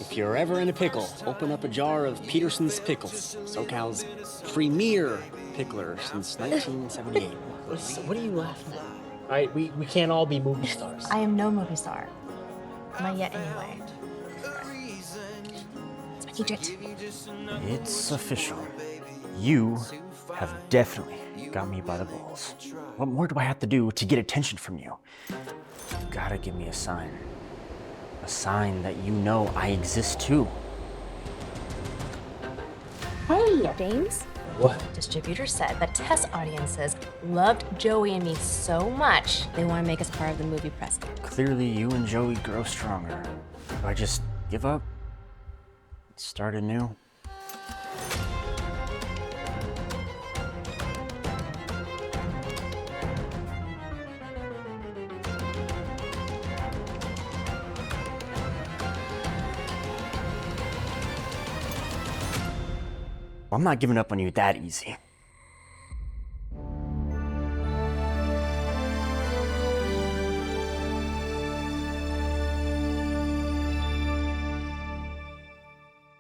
If you're ever in a pickle, open up a jar of Peterson's Pickles, SoCal's premier pickler since 1978. What are you laughing at? All right, we can't all be movie stars. I am no movie star. Not yet, anyway. It's my agent. It's official. You have definitely got me by the balls. What more do I have to do to get attention from you? You gotta give me a sign. A sign that you know I exist too. Hey, James. What? Distributors said that test audiences loved Joey and me so much, they want to make us part of the movie press. Clearly, you and Joey grow stronger. Do I just give up? Start anew? I'm not giving up on you that easy.